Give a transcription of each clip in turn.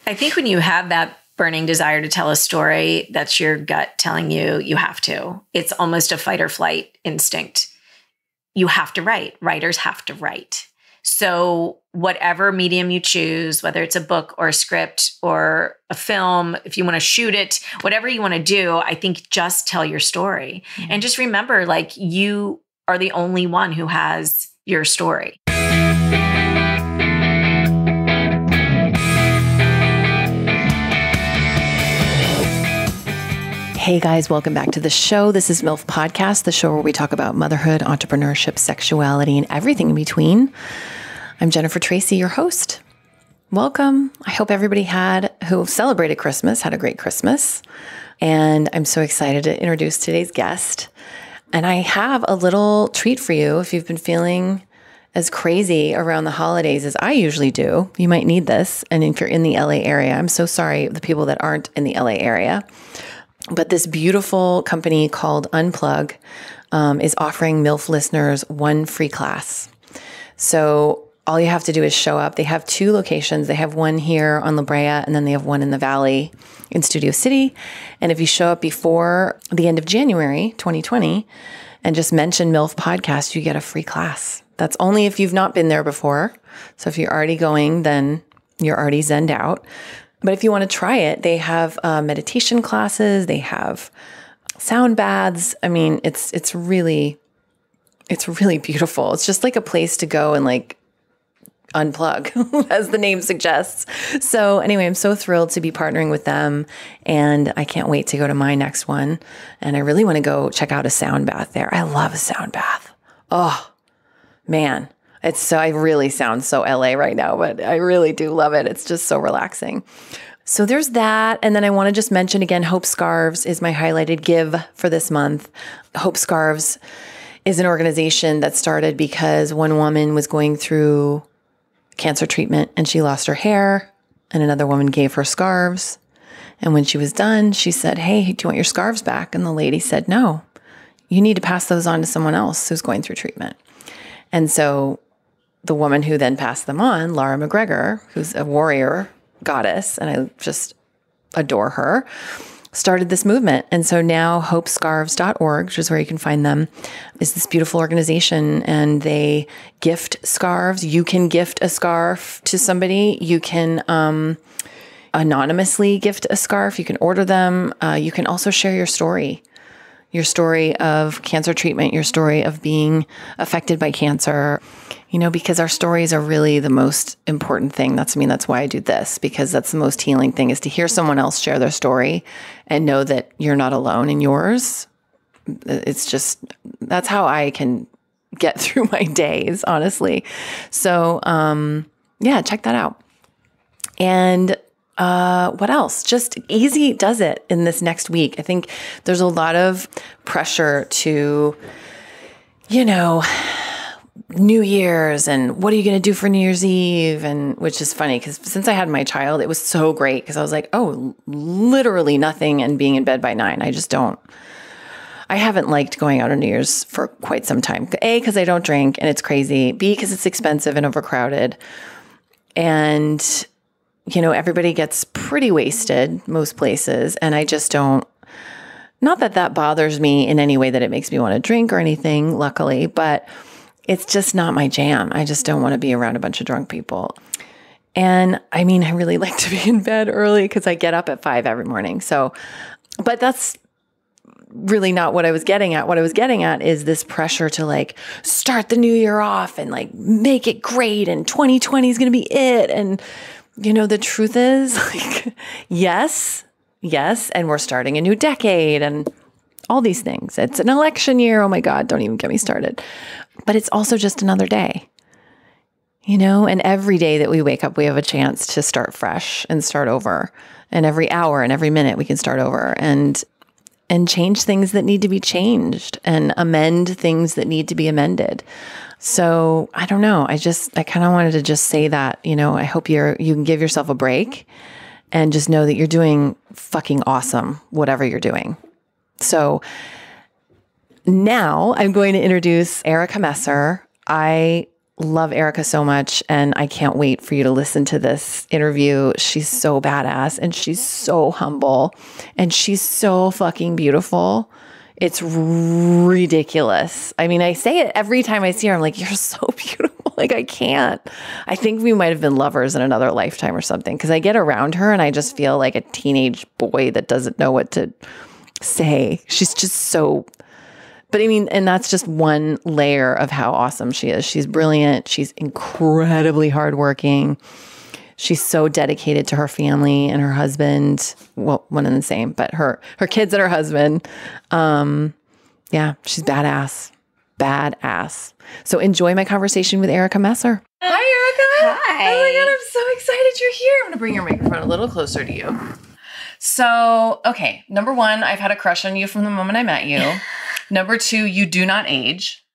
I think when you have that burning desire to tell a story, that's your gut telling you you have to. It's almost a fight or flight instinct. You have to write. Writers have to write. So whatever medium you choose, whether it's a book or a script or a film, if you want to shoot it, whatever you want to do, I think just tell your story. Mm-hmm. And just remember, like, you are the only one who has your story. Hey guys, welcome back to the show. This is MILF Podcast, the show where we talk about motherhood, entrepreneurship, sexuality, and everything in between. I'm Jennifer Tracy, your host. Welcome. I hope everybody who celebrated Christmas had a great Christmas. And I'm so excited to introduce today's guest. And I have a little treat for you if you've been feeling as crazy around the holidays as I usually do. You might need this. And if you're in the LA area, I'm so sorry, the people that aren't in the LA area. But this beautiful company called Unplug is offering MILF listeners one free class. So all you have to do is show up. They have two locations. They have one here on La Brea, and then they have one in the Valley in Studio City. And if you show up before the end of January 2020 and just mention MILF Podcast, you get a free class. That's only if you've not been there before. So if you're already going, then you're already zenned out. But if you want to try it, they have meditation classes, they have sound baths. I mean, it's really beautiful. It's just like a place to go and like unplug, as the name suggests. So anyway, I'm so thrilled to be partnering with them, and I can't wait to go to my next one. And I really want to go check out a sound bath there. I love a sound bath. Oh, man. I really sound so LA right now, but I really do love it. It's just so relaxing. So there's that. And then I want to just mention again, Hope Scarves is my highlighted give for this month. Hope Scarves is an organization that started because one woman was going through cancer treatment and she lost her hair, and another woman gave her scarves. And when she was done, she said, "Hey, do you want your scarves back?" And the lady said, "No, you need to pass those on to someone else who's going through treatment." And so the woman who then passed them on, Laura McGregor, who's a warrior goddess, and I just adore her, started this movement. And so now hopescarves.org, which is where you can find them, is this beautiful organization, and they gift scarves. You can gift a scarf to somebody. You can anonymously gift a scarf. You can order them. You can also share your story of cancer treatment, your story of being affected by cancer, because our stories are really the most important thing. That's why I do this, because that's the most healing thing, is to hear someone else share their story and know that you're not alone in yours. It's just, that's how I can get through my days, honestly. So, check that out. And what else? Just easy does it in this next week. I think there's a lot of pressure to, New Year's and what are you going to do for New Year's Eve? And which is funny because since I had my child, it was so great because I was like, oh, literally nothing and being in bed by 9. I haven't liked going out on New Year's for quite some time. A, because I don't drink and it's crazy. B, because it's expensive and overcrowded. And everybody gets pretty wasted most places. And I just don't, not that that bothers me in any way that it makes me want to drink or anything, luckily, but it's just not my jam. I just don't want to be around a bunch of drunk people. And I really like to be in bed early because I get up at 5 every morning. So, but that's really not what I was getting at. What I was getting at is this pressure to start the new year off and make it great. And 2020 is going to be it. And the truth is yes. And we're starting a new decade and all these things. It's an election year. Oh my God, don't even get me started. But it's also just another day, and every day that we wake up, we have a chance to start fresh and start over. And every hour and every minute we can start over and change things that need to be changed and amend things that need to be amended. So I don't know. I kind of wanted to just say that, I hope you can give yourself a break and just know that you're doing fucking awesome, whatever you're doing. So now I'm going to introduce Erica Messer. I love Erica so much, and I can't wait for you to listen to this interview. She's so badass, and she's so humble, and she's so fucking beautiful. It's ridiculous. I mean, I say it every time I see her. I'm like, you're so beautiful. Like, I can't. I think we might have been lovers in another lifetime or something, because I get around her and I just feel like a teenage boy that doesn't know what to say. She's just so... But I mean, and that's just one layer of how awesome she is. She's brilliant. She's incredibly hardworking. She's so dedicated to her family and her husband. Well, one and the same, but her kids and her husband. Yeah, she's badass. Badass. So enjoy my conversation with Erica Messer. Hi, Erica. Hi. Oh my God, I'm so excited you're here. I'm going to bring your microphone a little closer to you. So, okay, number one, I've had a crush on you from the moment I met you. Number two, you do not age.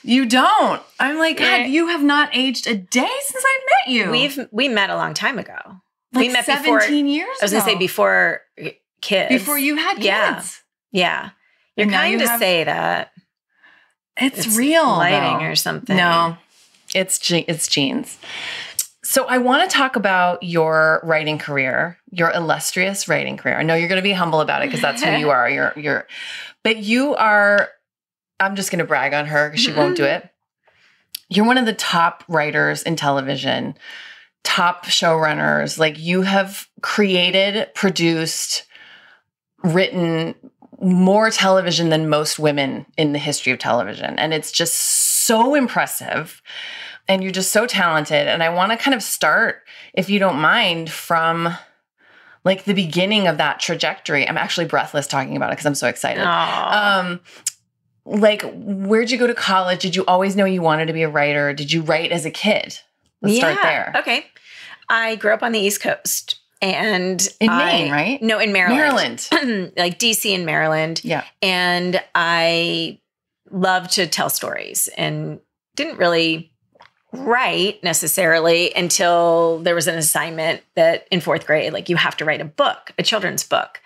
You don't. I'm like, God, you have not aged a day since I met you. We met a long time ago. Like we met 17 years ago. I was going to say before kids. Before you had kids. Yeah. You're kind to say that. It's real. Lighting or something. No, it's genes. So I want to talk about your writing career, your illustrious writing career. I know you're going to be humble about it because that's who you are. But you are, I'm just going to brag on her because she won't do it. You're one of the top writers in television, top showrunners. Like, you have created, produced, written more television than most women in the history of television. And it's just so impressive. And you're just so talented. And I want to kind of start, if you don't mind, from like the beginning of that trajectory. I'm actually breathless talking about it because I'm so excited. Like, where'd you go to college? Did you always know you wanted to be a writer? Did you write as a kid? Let's start there. Okay. I grew up on the East Coast. And in Maine, right? No, in Maryland. Like DC and Maryland. Yeah. And I loved to tell stories and didn't really write necessarily until there was an assignment that in fourth grade, like, you have to write a book, a children's book.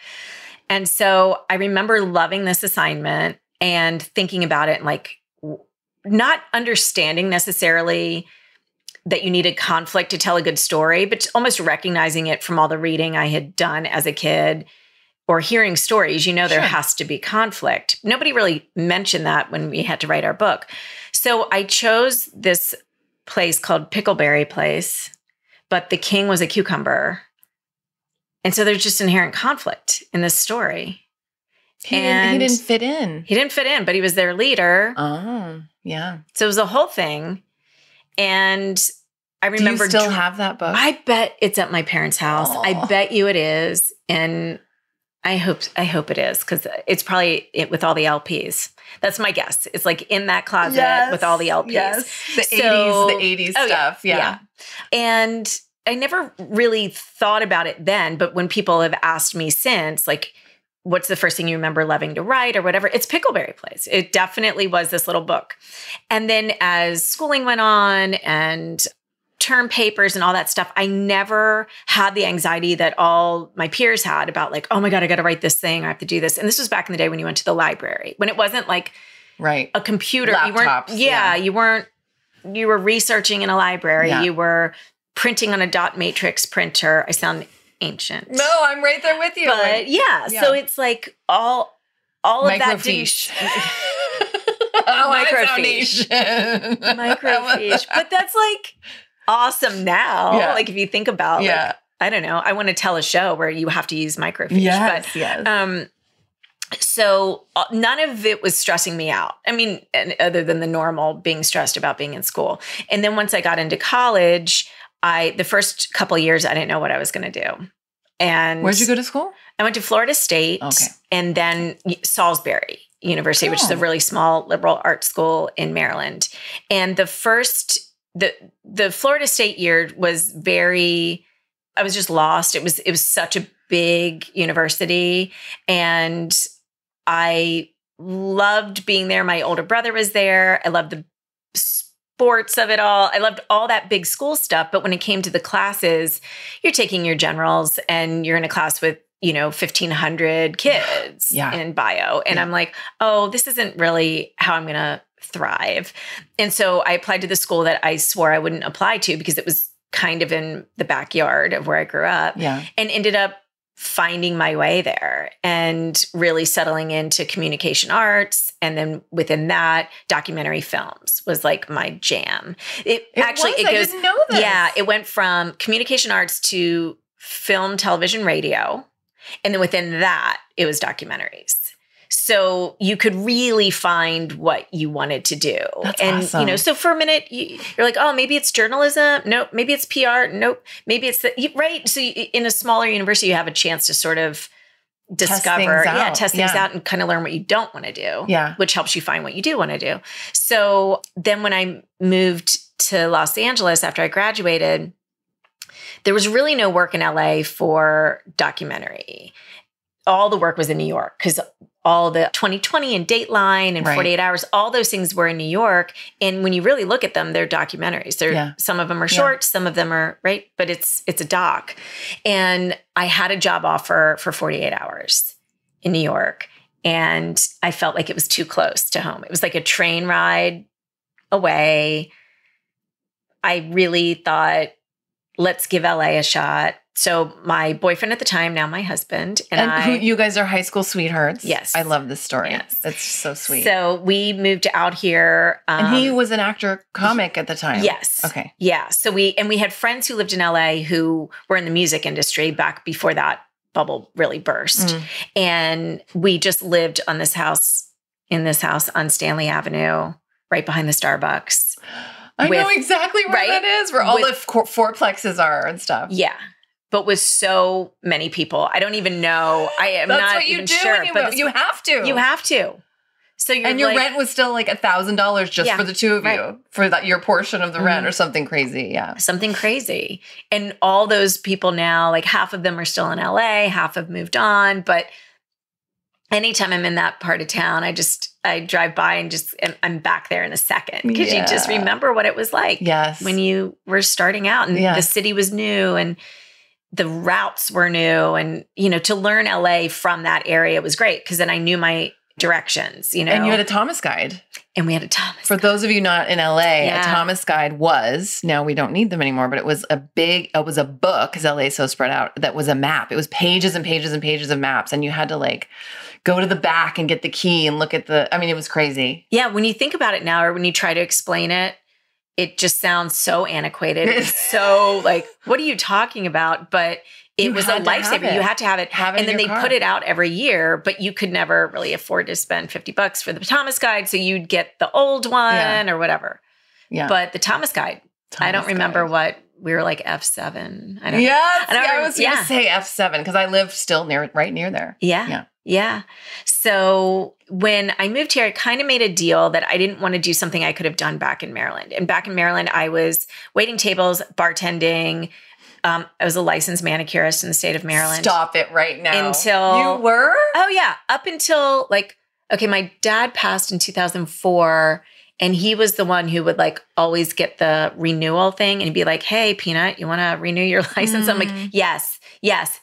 And so I remember loving this assignment and thinking about it and like not understanding necessarily that you needed conflict to tell a good story, but almost recognizing it from all the reading I had done as a kid or hearing stories, there has to be conflict. Nobody really mentioned that when we had to write our book. So I chose this place called Pickleberry Place, but the king was a cucumber. And so there's just inherent conflict in this story. He didn't fit in. He didn't fit in, but he was their leader. Oh, yeah. So it was a whole thing. And I remember... Do you still have that book? I bet it's at my parents' house. Oh. I bet you it is. And I hope it is, because it's probably with all the LPs. That's my guess. It's like in that closet with all the LPs. Yes. The 80s stuff. Yeah. And I never really thought about it then, but when people have asked me since, like, what's the first thing you remember loving to write or whatever, it's Pickleberry Place. It definitely was this little book. And then as schooling went on and term papers and all that stuff, I never had the anxiety that all my peers had about like, oh my God, I got to write this thing. I have to do this. And this was back in the day when you went to the library, when it wasn't like a computer. Laptops, you were researching in a library. Yeah. You were printing on a dot matrix printer. I sound ancient. No, I'm right there with you. But so it's like all of that microfiche. Microfiche. But that's like awesome now. Yeah. Like, if you think about, like, I don't know, I want to tell a show where you have to use microfiche. Yes. So none of it was stressing me out. I mean, other than the normal being stressed about being in school. And then once I got into college, the first couple of years, I didn't know what I was going to do. And where'd you go to school? I went to Florida State, and then Salisbury University, which is a really small liberal arts school in Maryland. And the Florida State year was I was just lost. It was such a big university, and I loved being there. My older brother was there. I loved the sports of it all. I loved all that big school stuff. But when it came to the classes, you're taking your generals and you're in a class with, 1,500 kids in bio. And I'm like, oh, this isn't really how I'm going to thrive. And so I applied to the school that I swore I wouldn't apply to because it was kind of in the backyard of where I grew up, and ended up finding my way there and really settling into communication arts. And then within that, documentary films was like my jam. I didn't know this. Yeah, it went from communication arts to film, television, radio. And then within that, it was documentaries. So you could really find what you wanted to do. That's awesome. So for a minute, you're like, oh, maybe it's journalism. Nope. Maybe it's PR. Nope. Maybe it's right. So in a smaller university, you have a chance to sort of discover, test things out and kind of learn what you don't want to do, which helps you find what you do want to do. So then when I moved to Los Angeles after I graduated, there was really no work in LA for documentary. All the work was in New York because all the 2020 and Dateline and 48 Hours, all those things were in New York. And when you really look at them, they're documentaries. Some of them are short, some of them are, but it's a doc. And I had a job offer for 48 Hours in New York. And I felt like it was too close to home. It was like a train ride away. I really thought, let's give LA a shot. So my boyfriend at the time, now my husband, and you guys are high school sweethearts. Yes. I love this story. Yes. It's so sweet. So we moved out here. And he was an actor comic at the time. Yes. Okay. Yeah. So we had friends who lived in LA who were in the music industry back before that bubble really burst. And we just lived in this house on Stanley Avenue, right behind the Starbucks. I know exactly where that is, where all the fourplexes are and stuff. Yeah. But with so many people, I don't even know. I am not even sure. But you have to. You have to. So your rent was still like $1,000 just for the two of you, for your portion of the rent or something crazy. Yeah, something crazy. And all those people now, like half of them are still in LA, half have moved on. But anytime I'm in that part of town, I drive by and I'm back there in a second because you just remember what it was like when you were starting out and the city was new and the routes were new. And, to learn LA from that area was great because then I knew my directions, And you had a Thomas guide. And we had a Thomas For those of you not in LA, a Thomas guide now we don't need them anymore, but it was a book because LA is so spread out that was a map. It was pages and pages and pages of maps. And you had to go to the back and get the key and look at it was crazy. Yeah. When you think about it now, or when you try to explain it, it just sounds so antiquated. It's so what are you talking about? But it was a lifesaver. You had to have it. And then they put it out every year, but you could never really afford to spend $50 for the Thomas guide. So you'd get the old one or whatever. Yeah. But the Thomas guide, I don't remember what we were like F7. I was going to say F7 because I live still right near there. Yeah. So when I moved here, I kind of made a deal that I didn't want to do something I could have done back in Maryland. And back in Maryland, I was waiting tables, bartending. I was a licensed manicurist in the state of Maryland. Stop it right now. You were? Oh, yeah. Up until my dad passed in 2004. And he was the one who would always get the renewal thing and he'd be like, hey, Peanut, you want to renew your license? I'm like, yes.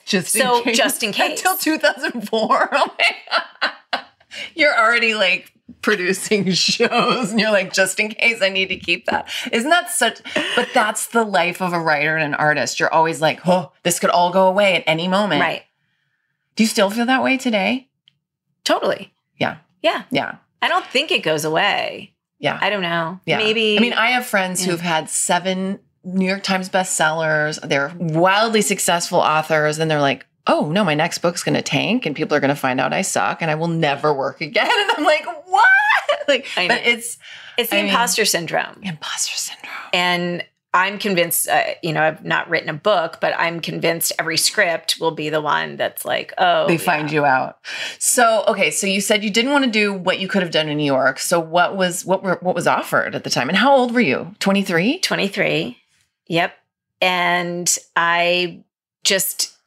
Just in case. Until 2004. Oh my God. You're already producing shows and you're like, just in case I need to keep that. Isn't that but that's the life of a writer and an artist. You're always like, oh, this could all go away at any moment. Right. Do you still feel that way today? Totally. Yeah. I don't think it goes away. Yeah. I don't know. Yeah. Maybe. I have friends who've had 7 New York Times bestsellers. They're wildly successful authors. And they're like, oh, no, my next book's going to tank and people are going to find out I suck and I will never work again. And I'm like, what? But it's the imposter syndrome. And I'm convinced, I've not written a book, but I'm convinced every script will be the one that's they find you out. So, okay. So you said you didn't want to do what you could have done in New York. So what was offered at the time? And how old were you? 23? 23. Yep. And I just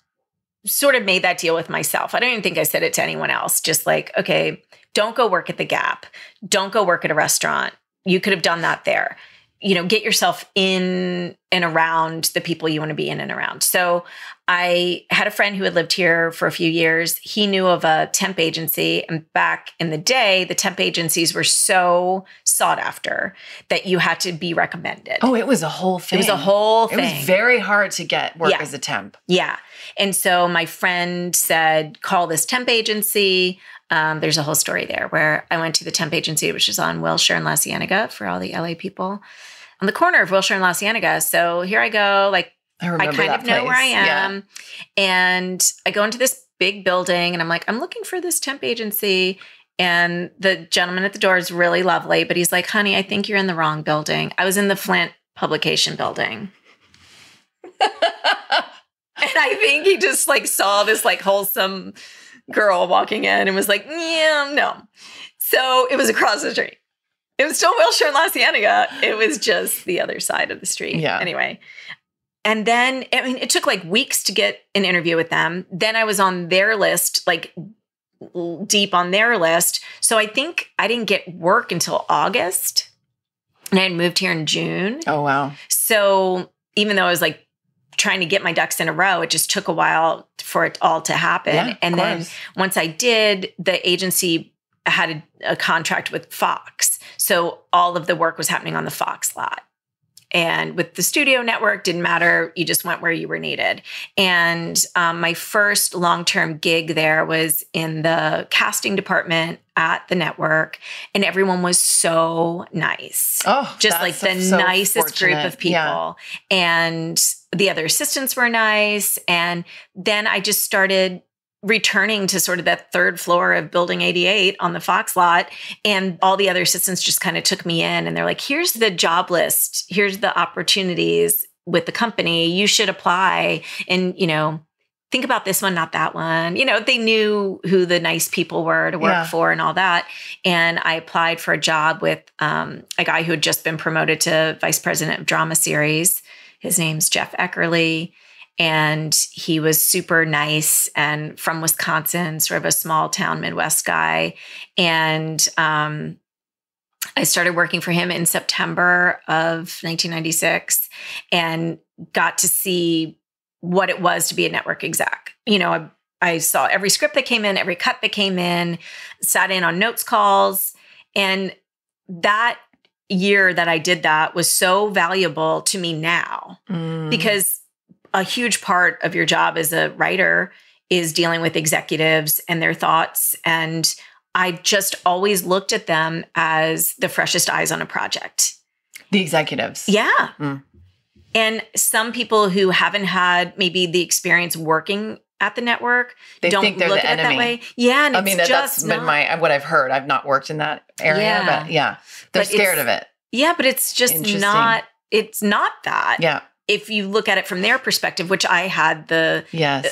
sort of made that deal with myself. I don't even think I said it to anyone else. Just okay, don't go work at the Gap. Don't go work at a restaurant. You could have done that there. get yourself in and around the people you want to be in and around. So I had a friend who had lived here for a few years. He knew of a temp agency. And back in the day, the temp agencies were so sought after that you had to be recommended. Oh, it was a whole thing. It was a whole thing. It was very hard to get work as a temp. Yeah. And so my friend said, call this temp agency. There's a whole story there where I went to the temp agency, which is on Wilshire and La Cienega for all the LA people, on the corner of Wilshire and La Cienega. So here I go, like, I kind of know where I am. Yeah. And I go into this big building and I'm like, I'm looking for this temp agency. And the gentleman at the door is really lovely, but he's like, honey, I think you're in the wrong building. I was in the Flint publication building. And I think he just like saw this like wholesome girl walking in and was like, yeah, no. So it was across the street. It was still Wilshire and La Cienega. It was just the other side of the street. Yeah. Anyway. And then, I mean, it took like weeks to get an interview with them. Then I was on their list, like deep on their list. So I think I didn't get work until August. And I had moved here in June. Oh, wow. So even though I was like trying to get my ducks in a row, it just took a while for it all to happen. Yeah, and then once I did, the agency had a contract with Fox. So all of the work was happening on the Fox lot. And with the studio network, didn't matter. You just went where you were needed. And my first long-term gig there was in the casting department at the network. And everyone was so nice. Oh, just like the nicest group of people. Yeah. And the other assistants were nice. And then I just started returning to sort of that third floor of Building 88 on the Fox lot. And all the other assistants just kind of took me in and they're like, here's the job list. Here's the opportunities with the company. You should apply and, think about this one, not that one. They knew who the nice people were to work for and all that. And I applied for a job with a guy who had just been promoted to vice president of drama series. His name's Jeff Eckerly. And he was super nice and from Wisconsin, sort of a small town Midwest guy. And I started working for him in September of 1996 and got to see what it was to be a network exec. I saw every script that came in, every cut that came in, sat in on notes calls. And that year that I did that was so valuable to me now because a huge part of your job as a writer is dealing with executives and their thoughts. And I just always looked at them as the freshest eyes on a project. The executives. Yeah. And some people who haven't had maybe the experience working at the network don't think they're look at it that way. Yeah. And that's been what I've heard. I've not worked in that area, but they're scared of it. Yeah, but it's just it's not that. Yeah. If you look at it from their perspective, which I had the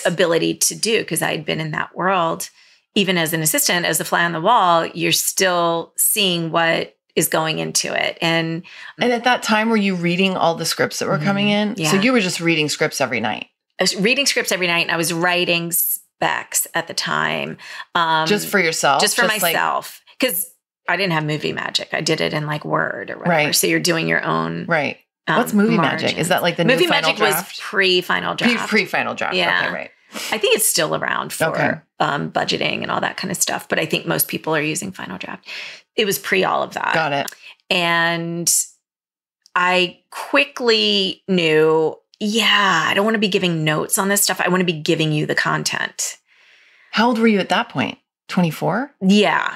ability to do because I had been in that world, even as an assistant, as a fly on the wall, you're still seeing what is going into it. And at that time, were you reading all the scripts that were coming in? Yeah. So you were just reading scripts every night? I was reading scripts every night and I was writing specs at the time. Just for yourself? Just for myself. Because I didn't have Movie Magic. I did it in like Word or whatever. Right. So you're doing your own. Right. What's Movie Magic? Is that like the Movie new Final Magic Draft? Was pre-Final Draft. Pre-Final Draft. Yeah. Okay, right. I think it's still around for budgeting and all that kind of stuff. But I think most people are using Final Draft. It was pre all of that. Got it. And I quickly knew, I don't want to be giving notes on this stuff. I want to be giving you the content. How old were you at that point? 24? Yeah.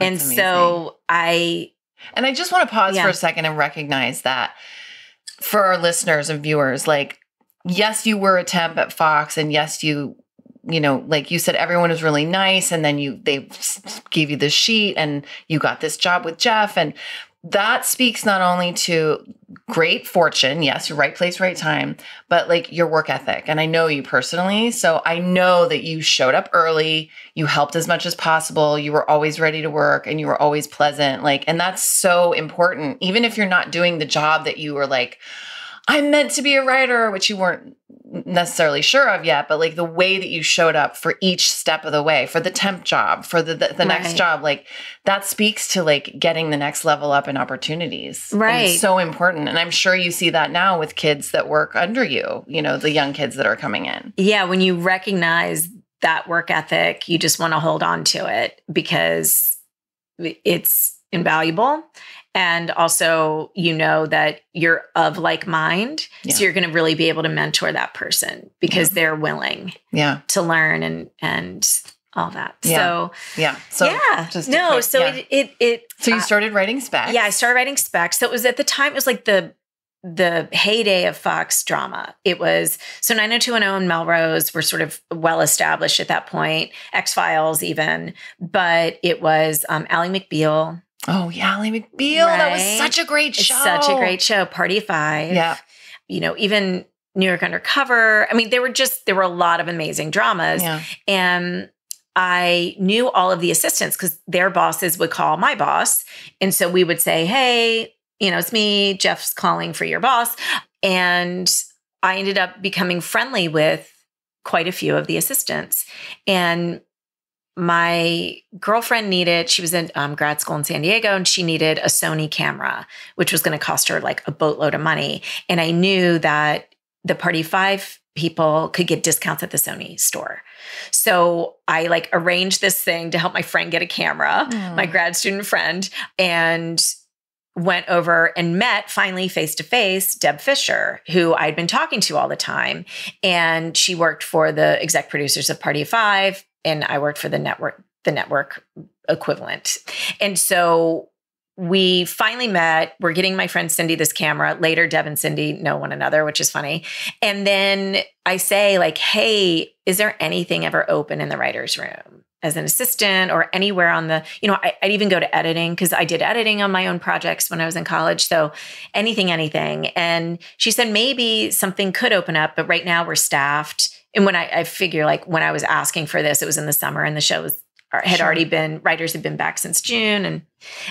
That's amazing. So And I just want to pause for a second and recognize that for our listeners and viewers, like, yes, you were a temp at Fox, and yes, like you said, everyone was really nice, and then they gave you this sheet, and you got this job with Jeff, and that speaks not only to great fortune, yes, your right place, right time, but like your work ethic. And I know you personally, so I know that you showed up early, you helped as much as possible, you were always ready to work, and you were always pleasant. And that's so important. Even if you're not doing the job that you were like, I'm meant to be a writer, which you weren't necessarily sure of yet, but like the way that you showed up for each step of the way, for the temp job, for the next job, like that speaks to like getting the next level up in opportunities. Right. And it's so important. And I'm sure you see that now with kids that work under you, you know, the young kids that are coming in. Yeah. When you recognize that work ethic, you just want to hold on to it because it's invaluable. And also, you know that you're of like mind. Yeah. So you're going to really be able to mentor that person because they're willing to learn and all that. Yeah. So So you started writing specs. Yeah, I started writing specs. So it was at the time, it was like the heyday of Fox drama. It was, so 90210 and Melrose were sort of well established at that point, X-Files even, but it was Ally McBeal. Oh, yeah, Ally McBeal. Right? That was such a great show. Such a great show. Party of Five. Yeah. You know, even New York Undercover. I mean, there were a lot of amazing dramas. Yeah. And I knew all of the assistants because their bosses would call my boss. And so we would say, hey, you know, it's me, Jeff's calling for your boss. And I ended up becoming friendly with quite a few of the assistants. And my girlfriend she was in grad school in San Diego, and she needed a Sony camera, which was going to cost her like a boatload of money. And I knew that the Party 5 people could get discounts at the Sony store. So I like arranged this thing to help my friend get a camera, my grad student friend, and went over and met finally face-to-face Deb Fisher, who I'd been talking to all the time. And she worked for the exec producers of Party of Five, and I worked for the network equivalent. And so we finally met. We're getting my friend Cindy this camera. Later, Deb and Cindy know one another, which is funny. And then I say like, hey, is there anything ever open in the writer's room as an assistant or anywhere on the, you know, I'd even go to editing because I did editing on my own projects when I was in college. So anything. And she said, maybe something could open up, but right now we're staffed. And when I figure like when I was asking for this, it was in the summer and the show had already been, writers had been back since June. And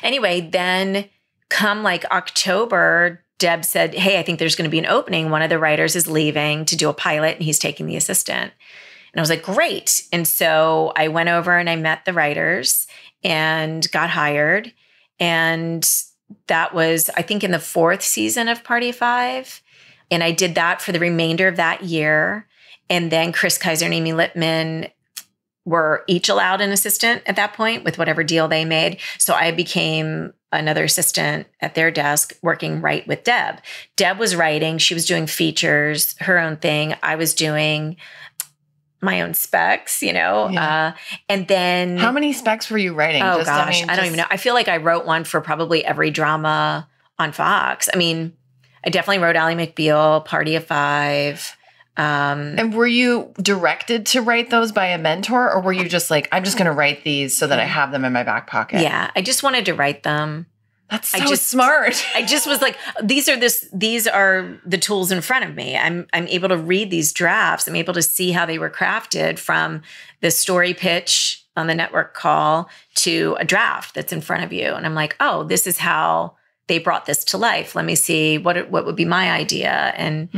anyway, then come like October, Deb said, hey, I think there's going to be an opening. One of the writers is leaving to do a pilot and he's taking the assistant. And I was like, great. And so I went over and I met the writers and got hired. And that was, I think, in the 4th season of Party of Five. And I did that for the remainder of that year. And then Chris Kaiser and Amy Littman were each allowed an assistant at that point with whatever deal they made. So I became another assistant at their desk working right with Deb. Deb was writing. She was doing features, her own thing. I was doing my own specs, you know? Yeah. And then... How many specs were you writing? Oh, gosh. I don't even know. I feel like I wrote one for probably every drama on Fox. I mean, I definitely wrote Ally McBeal, Party of Five. And were you directed to write those by a mentor, or were you just like, I'm just going to write these so that I have them in my back pocket? Yeah, I just wanted to write them. That's so smart. I just was like, these are the tools in front of me. I'm able to read these drafts. I'm able to see how they were crafted from the story pitch on the network call to a draft that's in front of you. And I'm like, oh, this is how they brought this to life. Let me see what would be my idea. And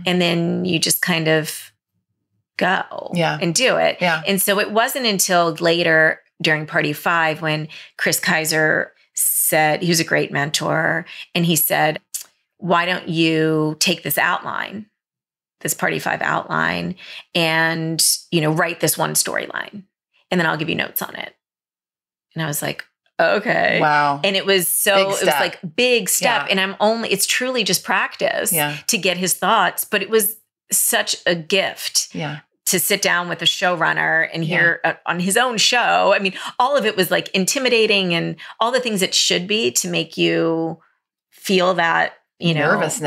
then you just kind of go and do it. Yeah. And so it wasn't until later during Party 5 when Chris Kaiser said, he was a great mentor, and he said, why don't you take this outline, this Party 5 outline, and, you know, write this one storyline, and then I'll give you notes on it. And I was like, okay. Wow. And it was like big step. Yeah. And it's truly just practice to get his thoughts. But it was such a gift to sit down with a showrunner and hear on his own show. I mean, all of it was like intimidating and all the things it should be to make you feel that, you know, nervous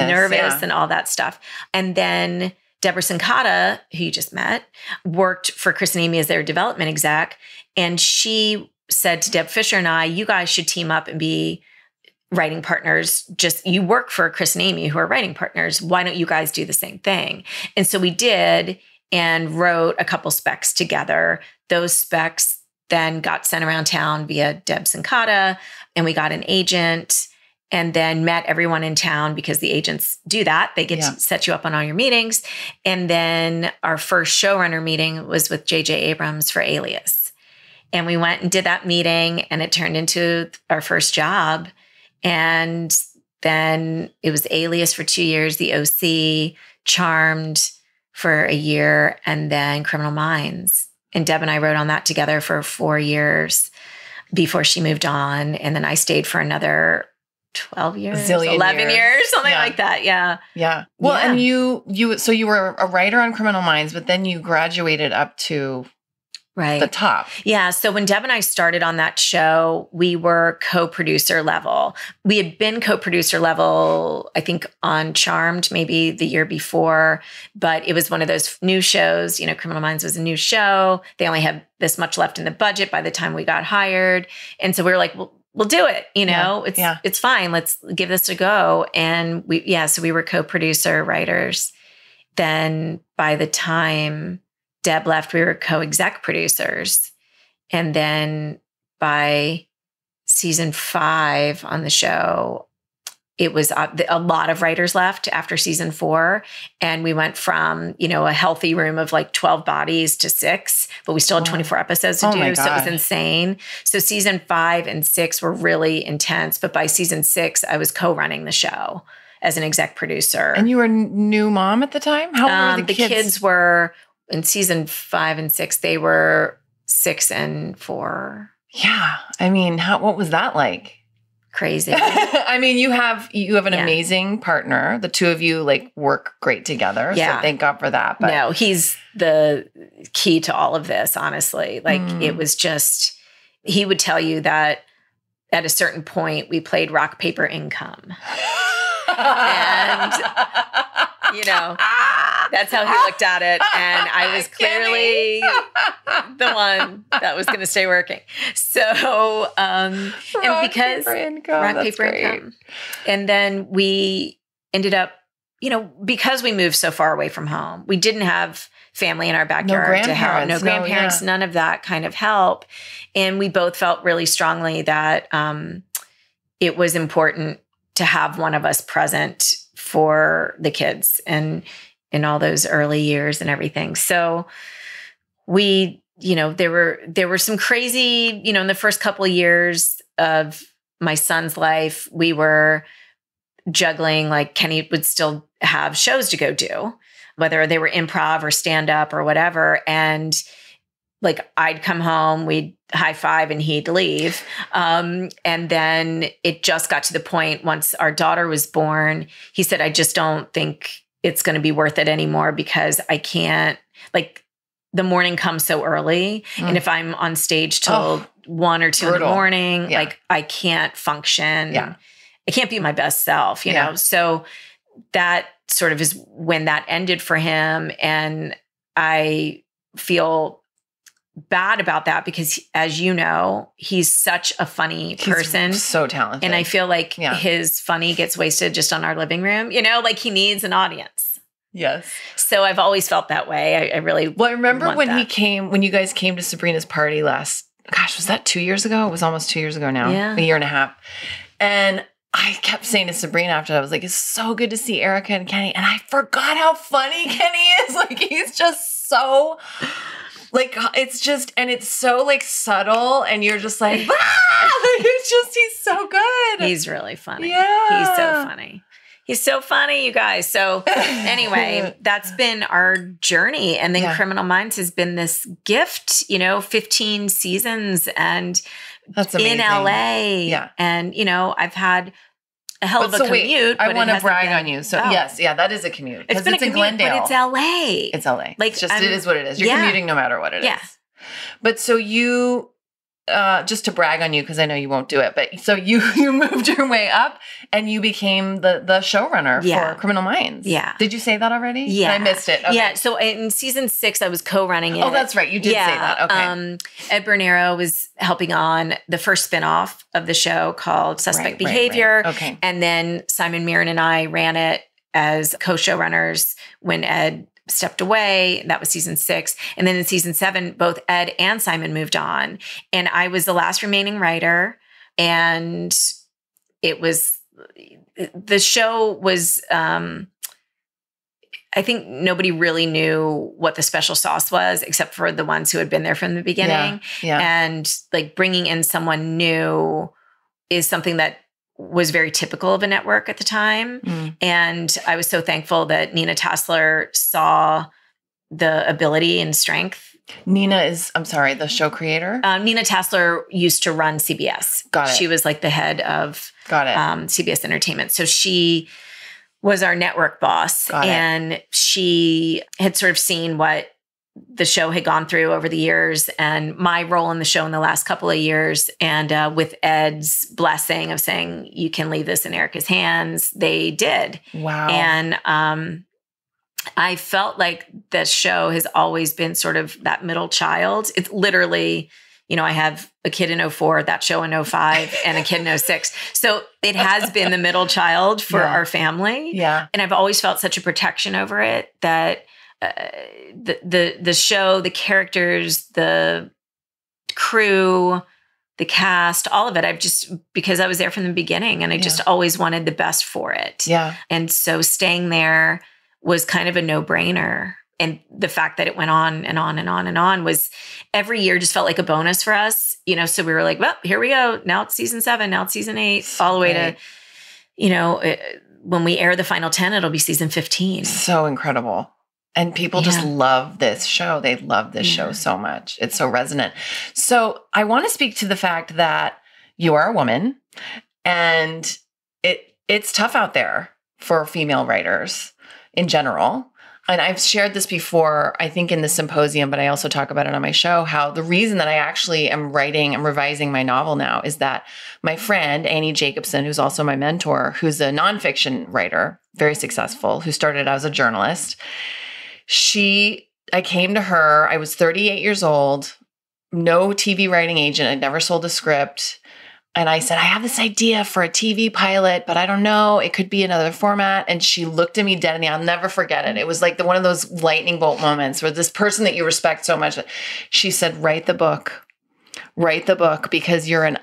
and all that stuff. And then Deborah Sincata, who you just met, worked for Chris and Amy as their development exec. And she said to Deb Fisher and I, you guys should team up and be writing partners. You work for Chris and Amy who are writing partners. Why don't you guys do the same thing? And so we did and wrote a couple specs together. Those specs then got sent around town via Deb Sincata, and we got an agent. and then met everyone in town because the agents do that. They get to set you up on all your meetings. And then our first showrunner meeting was with J.J. Abrams for Alias. And we went and did that meeting, and it turned into our first job. And then it was Alias for 2 years, The OC, Charmed for a year, and then Criminal Minds. And Deb and I wrote on that together for 4 years before she moved on. And then I stayed for another 12 years, 11 years, something like that. Yeah. Yeah. Well, and so you were a writer on Criminal Minds, but then you graduated up to the top. Yeah. So when Deb and I started on that show, we were co-producer level. We had been co-producer level, I think, on Charmed maybe the year before, but it was one of those new shows. Criminal Minds was a new show. They only had this much left in the budget by the time we got hired. And so we were like, well, we'll do it. It's fine. Let's give this a go. And so we were co-producer writers. Then by the time Deb left, we were co-exec producers. And then by season 5 on the show, it was a lot of writers left after season 4. And we went from, a healthy room of like 12 bodies to 6, but we still had 24 episodes to do. So it was insane. So season 5 and 6 were really intense. But by season 6, I was co-running the show as an exec producer. And you were a new mom at the time? How old were the kids? The kids were, in season 5 and 6, they were 6 and 4. Yeah. I mean, what was that like? Crazy. I mean, you have an amazing partner. The two of you work great together. Yeah. So thank God for that. But no, he's the key to all of this, honestly. It was just, he would tell you that at a certain point we played rock, paper, income. And, that's how he looked at it. And I was clearly the one that was going to stay working. So, and because rock, paper, income. And then we ended up, because we moved so far away from home, we didn't have family in our backyard to help. No grandparents, none of that kind of help. And we both felt really strongly that it was important to have one of us present for the kids and in all those early years and everything. So we, there were some crazy, in the first couple of years of my son's life, we were juggling, Kenny would still have shows to go do, whether they were improv or stand up or whatever. And I'd come home, we'd high five and he'd leave. And then it just got to the point once our daughter was born, he said, I just don't think it's going to be worth it anymore because I can't, the morning comes so early. And if I'm on stage till 1 or 2 in the morning, I can't function. Yeah. I can't be my best self, you know? So that sort of is when that ended for him. And I feel bad about that because, as you know, he's such a funny person. He's so talented. And I feel like his funny gets wasted just on our living room, he needs an audience. Yes. So I've always felt that way. I really I remember when you guys came to Sabrina's party was that 2 years ago? It was almost 2 years ago now. Yeah. A year and a half. And I kept saying to Sabrina after that, I was like, it's so good to see Erica and Kenny. And I forgot how funny Kenny is. He's just so... it's just, and it's so subtle and you're just he's so good. He's really funny. Yeah. He's so funny. He's so funny, you guys. So anyway, that's been our journey. And then Criminal Minds has been this gift, 15 seasons and that's amazing. In LA. Yeah. And, I've had a hell of a commute. I want to brag on you. So yes, that is a commute. It's been a commute, in Glendale. But it's LA. It's LA. It is what it is. You're commuting no matter what it is. But so you, just to brag on you, because I know you won't do it, but so you moved your way up and you became the showrunner for Criminal Minds. Yeah. Did you say that already? Yeah. I missed it. Okay. Yeah. So in season 6, I was co-running it. Oh, that's right. You did say that. Okay. Ed Bernero was helping on the first spinoff of the show called Suspect Behavior. Right. Okay. And then Simon Mirren and I ran it as co-showrunners when Ed stepped away. That was season 6. And then in season 7, both Ed and Simon moved on. And I was the last remaining writer. And it was the show was, I think nobody really knew what the special sauce was, except for the ones who had been there from the beginning. Yeah. And like bringing in someone new is something that was very typical of a network at the time. And I was so thankful that Nina Tassler saw the ability and strength. Nina is, I'm sorry, the show creator? Nina Tassler used to run CBS. Got it. She was like the head of Got it. CBS Entertainment. So she was our network boss. Got it. And she had sort of seen what the show had gone through over the years and my role in the show in the last couple of years. And with Ed's blessing of saying, you can leave this in Erica's hands, they did. Wow. And I felt like the show has always been sort of that middle child. It's literally, you know, I have a kid in 2004, that show in 2005, and a kid in 2006. So it has been the middle child for our family. Yeah. And I've always felt such a protection over it that the show, the characters, the crew, the cast, all of it, I've just, because I was there from the beginning and I just always wanted the best for it. Yeah. And so staying there was kind of a no-brainer. And the fact that it went on and on and on and on was every year just felt like a bonus for us, you know? So we were like, well, here we go. Now it's season 7, now it's season 8, all the way to, you know, when we air the final 10, it'll be season 15. So incredible. And people just love this show. They love this show so much. It's so resonant. So I want to speak to the fact that you are a woman and it's tough out there for female writers in general. And I've shared this before, I think in the symposium, but I also talk about it on my show, how the reason that I actually am revising my novel now is that my friend, Annie Jacobson, who's also my mentor, who's a nonfiction writer, very successful, who started as a journalist. I came to her, I was 38 years old, no TV writing agent, I'd never sold a script. And I said, I have this idea for a TV pilot, but I don't know. It could be another format. And she looked at me dead in the eye. I'll never forget it. It was like one of those lightning bolt moments where this person that you respect so much, she said, write the book because you're you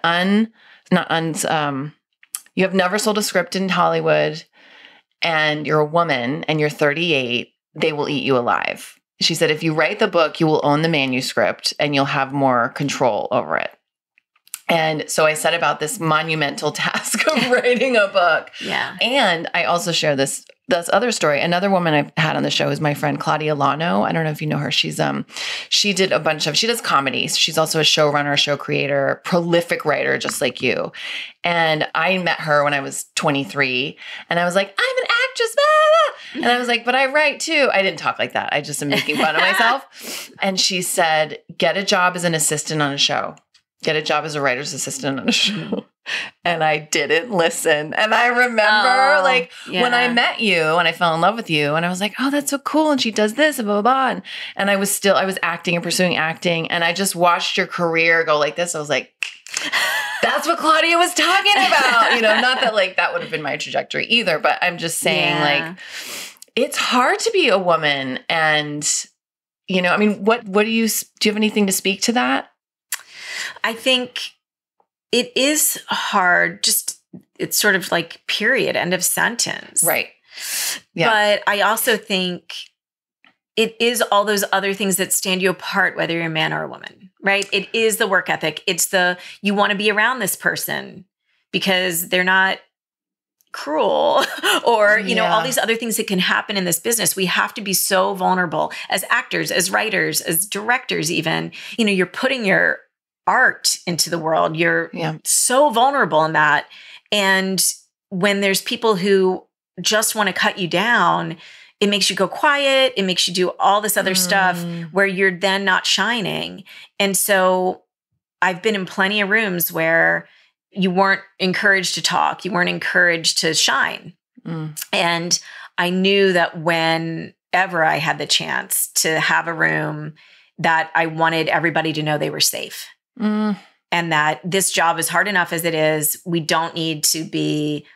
have never sold a script in Hollywood and you're a woman and you're 38, they will eat you alive. She said, if you write the book, you will own the manuscript and you'll have more control over it. And so I set about this monumental task of writing a book. Yeah. And I also share this other story. Another woman I've had on the show is my friend Claudia Lano. I don't know if you know her. She does comedies. She's also a showrunner, show creator, prolific writer, just like you. And I met her when I was 23 and I was like, I'm an actress. Blah, blah. And I was like, but I write too. I didn't talk like that. I just am making fun of myself. And she said, get a job as an assistant on a show. Get a job as a writer's assistant on a show. And I didn't listen. And I remember when I met you and I fell in love with you and I was like, oh, that's so cool. And she does this and blah, blah, blah. And I was acting and pursuing acting. And I just watched your career go like this. I was like, that's what Claudia was talking about. You know, not that that would have been my trajectory either, but I'm just saying it's hard to be a woman. And, you know, I mean, do you have anything to speak to that? I think it is hard, it's sort of like period, end of sentence. Right. Yeah. But I also think it is all those other things that stand you apart, whether you're a man or a woman, right? It is the work ethic. It's you want to be around this person because they're not cruel or, you know, all these other things that can happen in this business. We have to be so vulnerable as actors, as writers, as directors, even, you know, you're putting your art into the world. You're so vulnerable in that. And when there's people who just want to cut you down, it makes you go quiet. It makes you do all this other stuff where you're then not shining. And so I've been in plenty of rooms where you weren't encouraged to talk. You weren't encouraged to shine. And I knew that whenever I had the chance to have a room, that I wanted everybody to know they were safe. And that this job is hard enough as it is. We don't need to be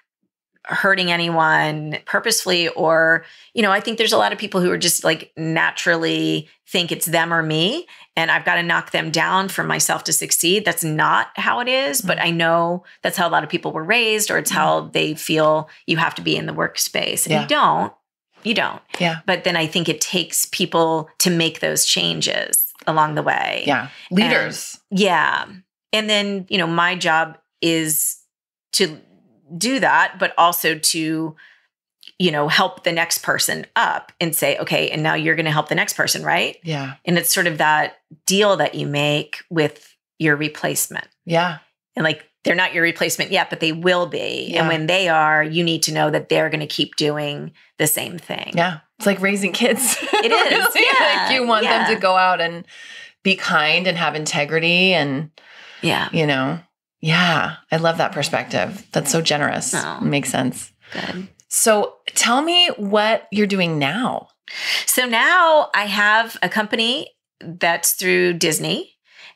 hurting anyone purposefully, or, I think there's a lot of people who are just like naturally think it's them or me, and I've got to knock them down for myself to succeed. That's not how it is, but I know that's how a lot of people were raised, or it's how they feel you have to be in the workspace. And you don't. Yeah. But then I think it takes people to make those changes along the way. Yeah. Leaders. And then, my job is to do that, but also to, help the next person up and say, okay, and now you're going to help the next person, right? Yeah. And it's sort of that deal that you make with your replacement. Yeah. And like, they're not your replacement yet, but they will be. Yeah. And when they are, you need to know that they're going to keep doing the same thing. Yeah. It's like raising kids. It is. Really. Yeah. Like you want them to go out and be kind and have integrity and, yeah. I love that perspective. That's so generous. Oh. It makes sense. Good. So tell me what you're doing now. So now I have a company that's through Disney,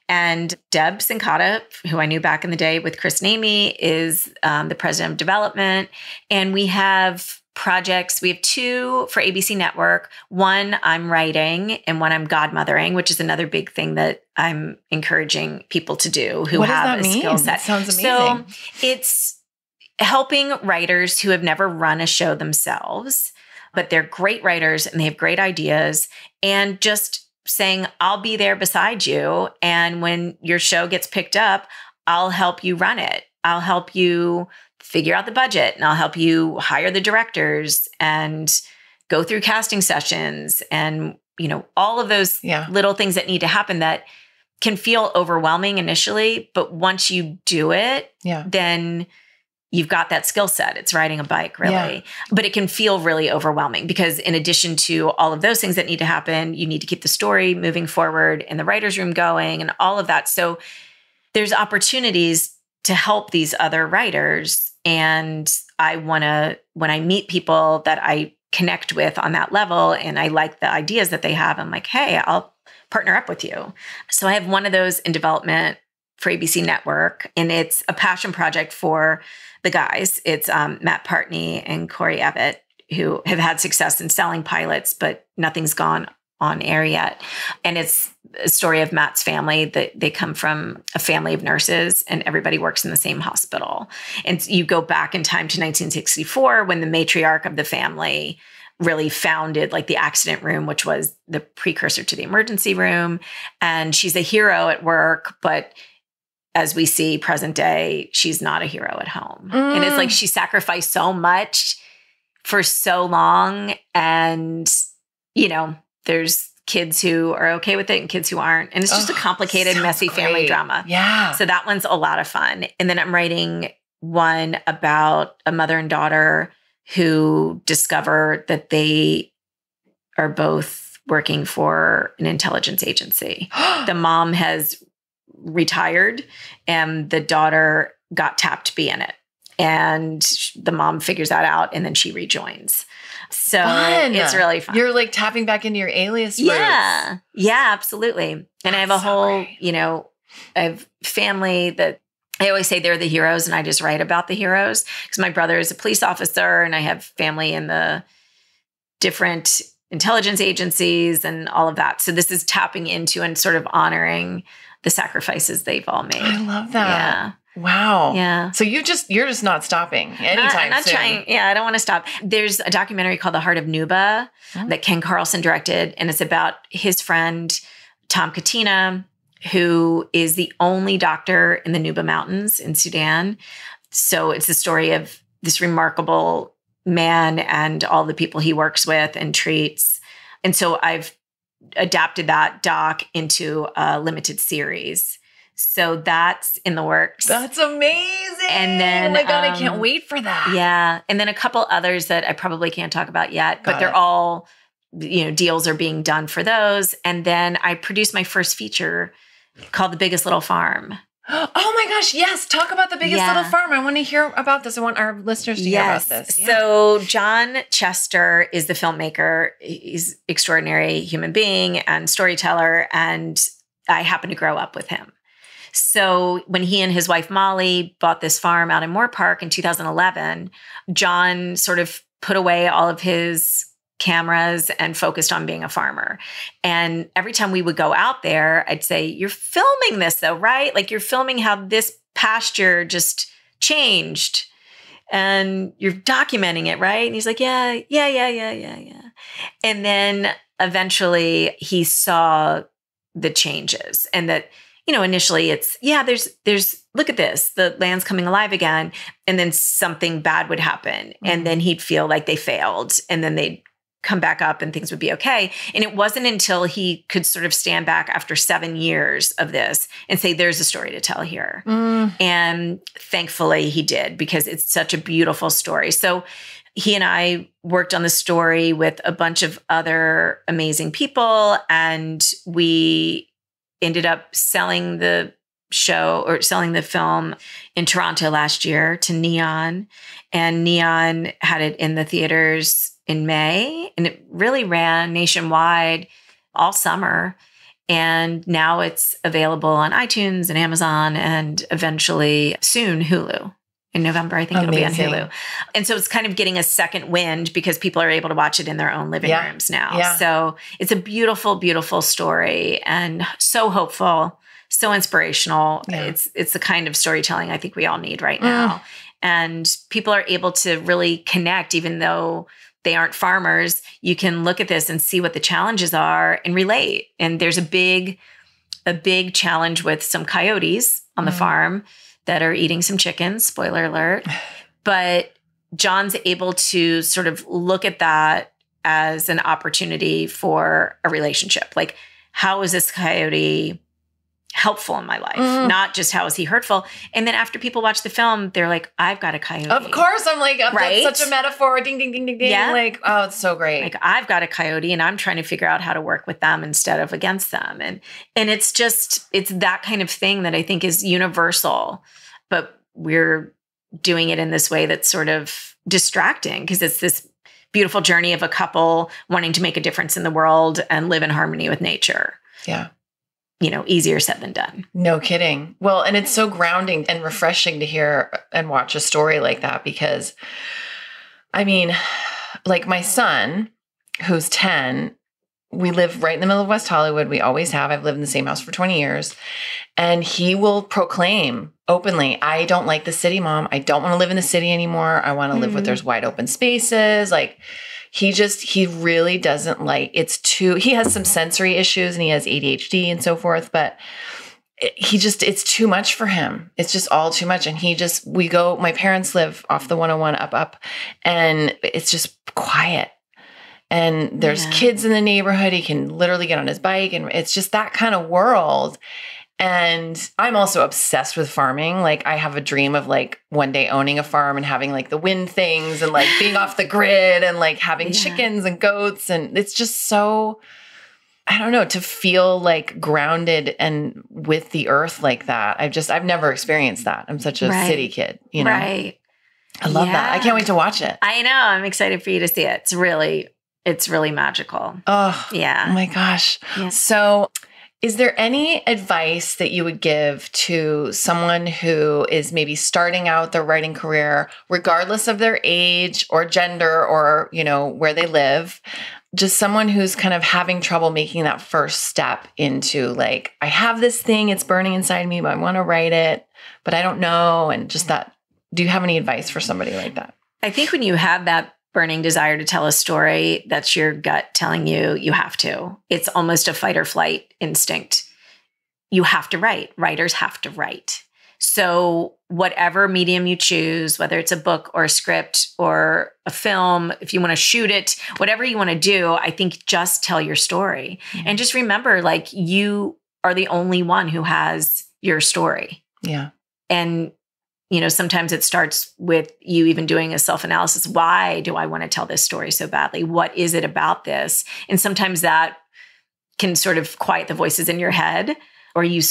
and Deb Sincata, who I knew back in the day with Chris and Amy, is the president of development. And we have projects. We have 2 for ABC Network. One I'm writing and one I'm godmothering, which is another big thing that I'm encouraging people to do who have a skill set. That sounds amazing. So it's helping writers who have never run a show themselves, but they're great writers and they have great ideas, and just saying, I'll be there beside you. And when your show gets picked up, I'll help you run it. I'll help you figure out the budget, and I'll help you hire the directors and go through casting sessions and, all of those little things that need to happen that can feel overwhelming initially. But once you do it, then you've got that skill set. It's riding a bike, really. Yeah. But it can feel really overwhelming because in addition to all of those things that need to happen, you need to keep the story moving forward and the writer's room going and all of that. So there's opportunities to help these other writers. And I want to, when I meet people that I connect with on that level and I like the ideas that they have, I'm like, hey, I'll partner up with you. So I have one of those in development for ABC Network, and it's a passion project for the guys. It's Matt Partney and Corey Evett, who have had success in selling pilots, but nothing's gone on air yet. And it's a story of Matt's family. That they come from a family of nurses and everybody works in the same hospital. And you go back in time to 1964 when the matriarch of the family really founded like the accident room, which was the precursor to the emergency room. And she's a hero at work, but as we see present day, she's not a hero at home. And it's like she sacrificed so much for so long. And, there's kids who are okay with it and kids who aren't. And it's just a complicated, messy family drama. Yeah. So that one's a lot of fun. And then I'm writing one about a mother and daughter who discover that they are both working for an intelligence agency. The mom has retired and the daughter got tapped to be in it. And the mom figures that out and then she rejoins. So it's really fun. You're like tapping back into your alias roots. Yeah. Yeah, absolutely. And I have a whole, I have family that I always say they're the heroes and I just write about the heroes because my brother is a police officer and I have family in the different intelligence agencies and all of that. So this is tapping into and sort of honoring the sacrifices they've all made. I love that. Yeah. Wow. Yeah. So you're just not stopping anytime not soon. trying. Yeah, I don't want to stop. There's a documentary called The Heart of Nuba that Ken Carlson directed, and it's about his friend Tom Katina, who is the only doctor in the Nuba Mountains in Sudan. So it's the story of this remarkable man and all the people he works with and treats. And so I've adapted that doc into a limited series. So that's in the works. That's amazing. And then, oh my God, I can't wait for that. Yeah. And then a couple others that I probably can't talk about yet, but they're all, deals are being done for those. And then I produced my first feature called The Biggest Little Farm. Oh my gosh. Yes. Talk about The Biggest Little Farm. I want to hear about this. I want our listeners to hear about this. Yeah. So John Chester is the filmmaker. He's extraordinary human being and storyteller. And I happen to grow up with him. So when he and his wife, Molly, bought this farm out in Moore Park in 2011, John sort of put away all of his cameras and focused on being a farmer. And every time we would go out there, I'd say, "You're filming this though, right? Like you're filming how this pasture just changed and you're documenting it, right?" And he's like, yeah. And then eventually he saw the changes, and that, initially it's, there's, look at this, the land's coming alive again. And then something bad would happen. Mm-hmm. And then he'd feel like they failed, and then they'd come back up and things would be okay. And it wasn't until he could sort of stand back after 7 years of this and say, there's a story to tell here. And thankfully he did, because it's such a beautiful story. So he and I worked on the story with a bunch of other amazing people, and we ended up selling the film in Toronto last year to Neon, and Neon had it in the theaters in May, and it really ran nationwide all summer. And now it's available on iTunes and Amazon, and eventually soon Hulu. In November, I think it'll be on Hulu. And so it's kind of getting a second wind, because people are able to watch it in their own living rooms now. Yeah. So it's a beautiful, beautiful story, and so hopeful, so inspirational. Yeah. It's the kind of storytelling I think we all need right now. And people are able to really connect, even though they aren't farmers. You can look at this and see what the challenges are and relate. And there's a big challenge with some coyotes on the farm that are eating some chickens, spoiler alert. But John's able to sort of look at that as an opportunity for a relationship. Like, how is this coyote helpful in my life? Not just how is he hurtful. And then after people watch the film, they're like, I've got a coyote. Of course. I'm like, right? That's such a metaphor. Ding, ding, ding, ding, ding. Yeah. Like, oh, it's so great. Like, I've got a coyote, and I'm trying to figure out how to work with them instead of against them. And it's that kind of thing that I think is universal, but we're doing it in this way that's sort of distracting, because it's this beautiful journey of a couple wanting to make a difference in the world and live in harmony with nature. Yeah. Easier said than done. No kidding. Well, and it's so grounding and refreshing to hear and watch a story like that, because, I mean, like my son, who's 10, we live right in the middle of West Hollywood. We always have. I've lived in the same house for 20 years. And he will proclaim openly, I don't like the city, Mom. I don't want to live in the city anymore. I want to live where there's wide open spaces. Like, he really doesn't like, he has some sensory issues and he has ADHD and so forth, but it's too much for him. It's just all too much. And my parents live off the 101 up, and it's just quiet. And there's kids in the neighborhood. He can literally get on his bike, and it's just that kind of world. And I'm also obsessed with farming. Like, I have a dream of like one day owning a farm and having like the wind things and like being off the grid and like having chickens and goats. And it's just so, I don't know, to feel like grounded and with the earth like that. I've never experienced that. I'm such a city kid, Right. I love that. I can't wait to watch it. I know. I'm excited for you to see it. It's really magical. Oh, yeah. Oh my gosh. Yeah. So, is there any advice that you would give to someone who is maybe starting out their writing career, regardless of their age or gender or, where they live? Just someone who's kind of having trouble making that first step into like, I have this thing, it's burning inside me, but I want to write it, but I don't know. And just that, do you have any advice for somebody like that? I think when you have that burning desire to tell a story, that's your gut telling you have to. It's almost a fight or flight instinct. You have to write. Writers have to write. So whatever medium you choose, whether it's a book or a script or a film, if you want to shoot it, whatever you want to do, I think just tell your story. Mm-hmm. And just remember, like, you are the only one who has your story. Yeah. And sometimes it starts with you even doing a self-analysis. Why do I want to tell this story so badly? What is it about this? And sometimes that can sort of quiet the voices in your head, or you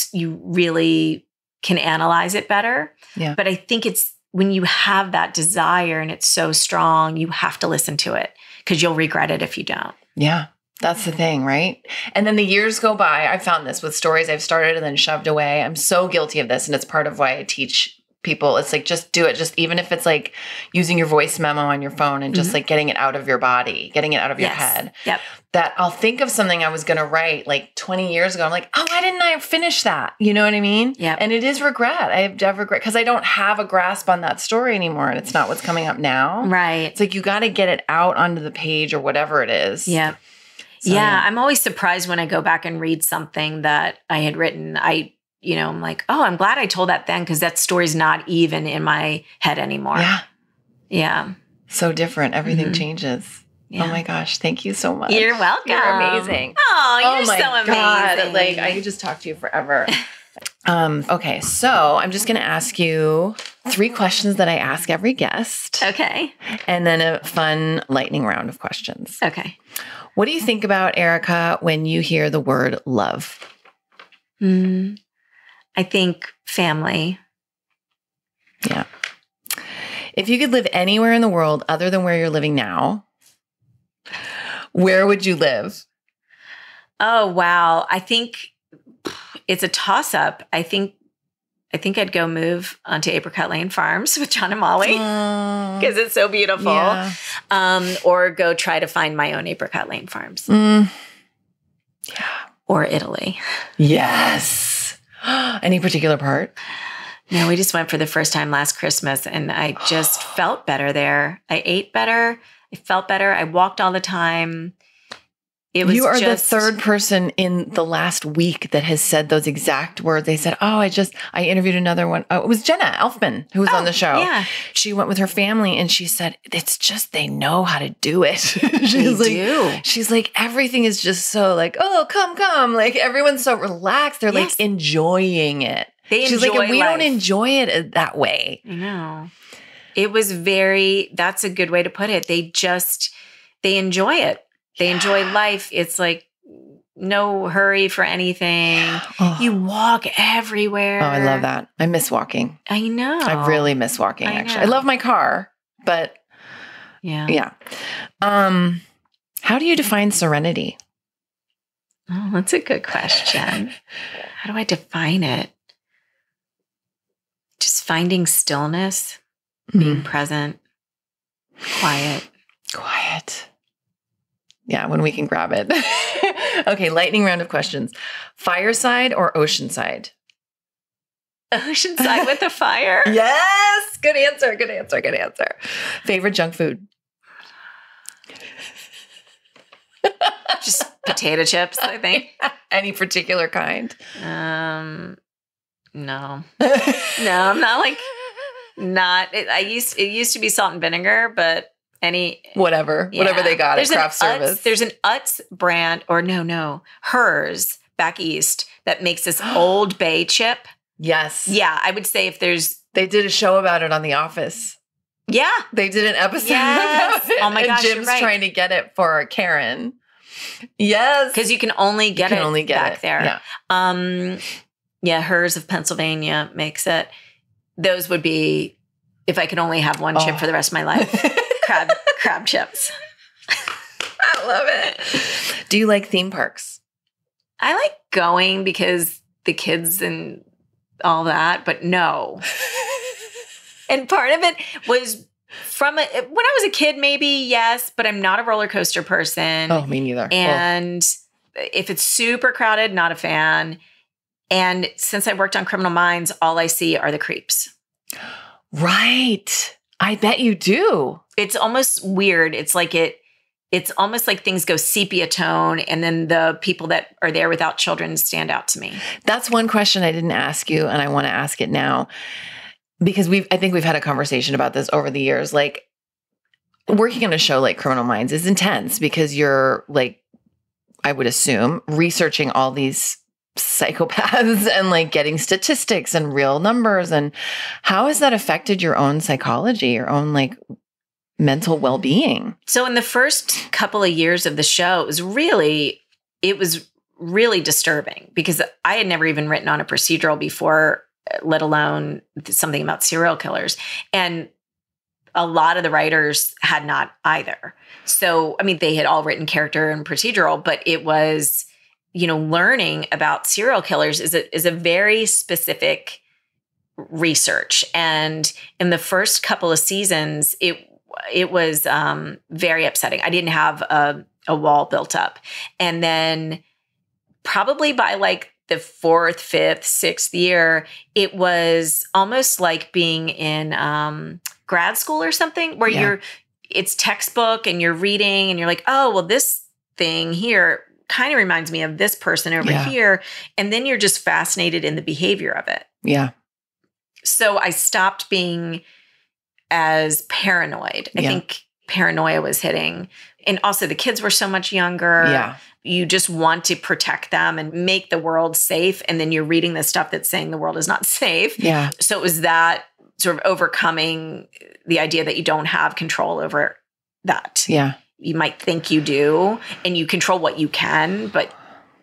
really can analyze it better. Yeah. But I think it's when you have that desire and it's so strong, you have to listen to it, because you'll regret it if you don't. Yeah. That's the thing, right? And then the years go by. I found this with stories I've started and then shoved away. I'm so guilty of this. And it's part of why I teach people. It's like, just do it. Just even if it's like using your voice memo on your phone and just like getting it out of your body, getting it out of your head. Yep. That I'll think of something I was going to write like 20 years ago. I'm like, oh, why didn't I finish that? You know what I mean? Yeah. And it is regret. I have regret because I don't have a grasp on that story anymore. And it's not what's coming up now. Right. It's like, you got to get it out onto the page or whatever it is. Yeah. So, I'm always surprised when I go back and read something that I had written. I'm like, oh, I'm glad I told that then, because that story's not even in my head anymore. Yeah. Yeah. So different. Everything changes. Yeah. Oh my gosh. Thank you so much. You're welcome. You're amazing. Oh, you're so amazing. God. Like, I could just talk to you forever. Okay. So I'm just going to ask you 3 questions that I ask every guest. Okay. And then a fun lightning round of questions. Okay. What do you think about, Erica, when you hear the word love? I think family. Yeah. If you could live anywhere in the world other than where you're living now, where would you live? Oh, wow. I think it's a toss-up. I think I'd go move onto Apricot Lane Farms with John and Molly because it's so beautiful. Yeah. Or go try to find my own Apricot Lane Farms. Yeah. Or Italy. Yes. Any particular part? No, we just went for the first time last Christmas and I just felt better there. I ate better. I felt better. I walked all the time. You are the 3rd person in the last week that has said those exact words. They said, I interviewed another one. Oh, it was Jenna Elfman who was on the show. Yeah. She went with her family and she said, it's just, they know how to do it. She's like, everything is just so like, oh, come. Like everyone's so relaxed. They're like enjoying it. She's like, and we don't enjoy it that way. I know. It was that's a good way to put it. They enjoy it. They enjoy life. It's like no hurry for anything. Oh. You walk everywhere. Oh, I love that. I miss walking. I know. I really miss walking, actually. I love my car, but yeah. How do you define serenity? Oh, that's a good question. How do I define it? Just finding stillness, being present, quiet. Yeah, when we can grab it. Okay, lightning round of questions. Fireside or oceanside? Oceanside with a fire? Yes! Good answer. Favorite junk food? Just potato chips, I think. Any particular kind? No. No, I'm not it used to be salt and vinegar, but whatever they got at craft service. There's an Utz brand, or Hers back east that makes this Old Bay chip. Yes. Yeah, I would say they did a show about it on The Office. Yeah. They did an episode about it. Oh my gosh, Jim's trying to get it for Karen. Yes. Because you can only get it back there. Yeah. Hers of Pennsylvania makes it. Those would be, if I could only have one chip for the rest of my life. Crab chips. I love it. Do you like theme parks? I like going because the kids and all that, but no. And part of it was when I was a kid, maybe, yes, but I'm not a roller coaster person. Oh, me neither. And if it's super crowded, not a fan. And since I worked on Criminal Minds, all I see are the creeps. Right. I bet you do. It's almost weird. It's almost like things go sepia tone, and then the people that are there without children stand out to me. That's one question I didn't ask you, and I want to ask it now because I think we've had a conversation about this over the years. Like, working on a show like Criminal Minds is intense because you're like, I would assume, researching all these psychopaths and like getting statistics and real numbers. And how has that affected your own psychology, your own like mental well-being? So in the first couple of years of the show, it was really disturbing because I had never even written on a procedural before, let alone something about serial killers. And a lot of the writers had not either. So, I mean, they had all written character and procedural, but it was, learning about serial killers is a very specific research. And in the first couple of seasons, it was very upsetting. I didn't have a wall built up. And then probably by like the 4th, 5th, 6th year, it was almost like being in grad school or something where it's textbook and you're reading and you're like, oh, well, this thing here kind of reminds me of this person over here. And then you're just fascinated in the behavior of it. Yeah. So I stopped being as paranoid. I think paranoia was hitting. And also the kids were so much younger. Yeah. You just want to protect them and make the world safe. And then you're reading this stuff that's saying the world is not safe. Yeah. So it was that sort of overcoming the idea that you don't have control over that. Yeah. You might think you do, and you control what you can, but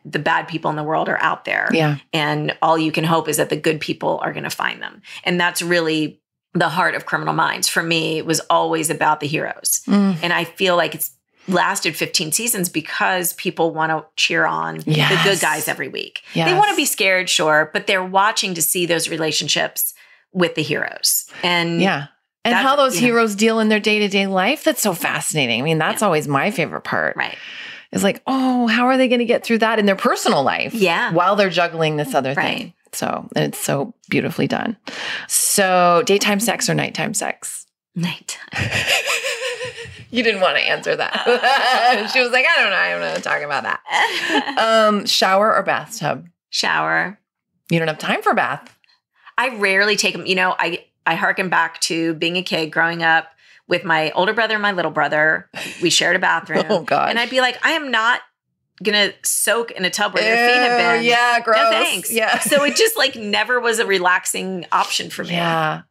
the bad people in the world are out there. Yeah. And all you can hope is that the good people are going to find them. And that's really the heart of Criminal Minds. For me, it was always about the heroes. And I feel like it's lasted 15 seasons because people want to cheer on the good guys every week. Yes. They want to be scared, sure, but they're watching to see those relationships with the heroes. And and how those heroes deal in their day-to-day life. That's so fascinating. I mean, that's always my favorite part. Right. It's like, oh, how are they going to get through that in their personal life? Yeah. While they're juggling this other thing. So it's so beautifully done. So daytime sex or nighttime sex? Nighttime. You didn't want to answer that. She was like, I don't know. I'm not talking about that. Shower or bathtub? Shower. You don't have time for bath. I rarely take them. I harken back to being a kid growing up with my older brother and my little brother. We shared a bathroom. Oh, gosh. And I'd be like, I am not going to soak in a tub where their feet have been. Yeah, gross. No thanks. Yeah. So it just like never was a relaxing option for me. Yeah.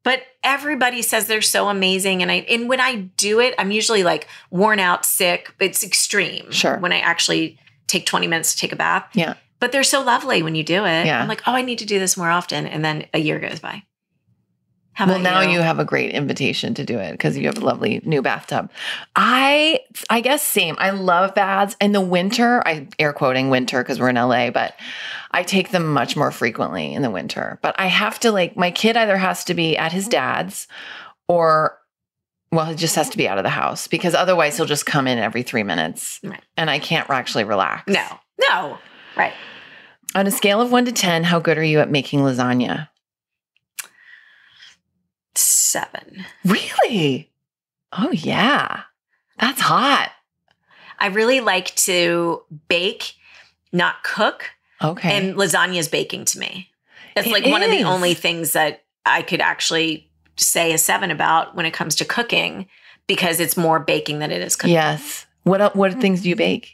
But everybody says they're so amazing. And when I do it, I'm usually like worn out, sick. It's extreme. Sure. When I actually take 20 minutes to take a bath. Yeah. But they're so lovely when you do it. Yeah. I'm like, oh, I need to do this more often. And then a year goes by. How Well, about now you have a great invitation to do it because you have a lovely new bathtub. I guess same. I love baths. In the winter, I air quoting winter because we're in LA, but I take them much more frequently in the winter. But I have to my kid either has to be at his dad's or, well, he just has to be out of the house because otherwise he'll just come in every 3 minutes and I can't actually relax. No. Right. On a scale of 1 to 10, how good are you at making lasagna? 7. Really? Oh, yeah. That's hot. I really like to bake, not cook. Okay. And lasagna is baking to me. It's like one of the only things that I could actually say a 7 about when it comes to cooking because it's more baking than it is cooking. Yes. What things do you bake?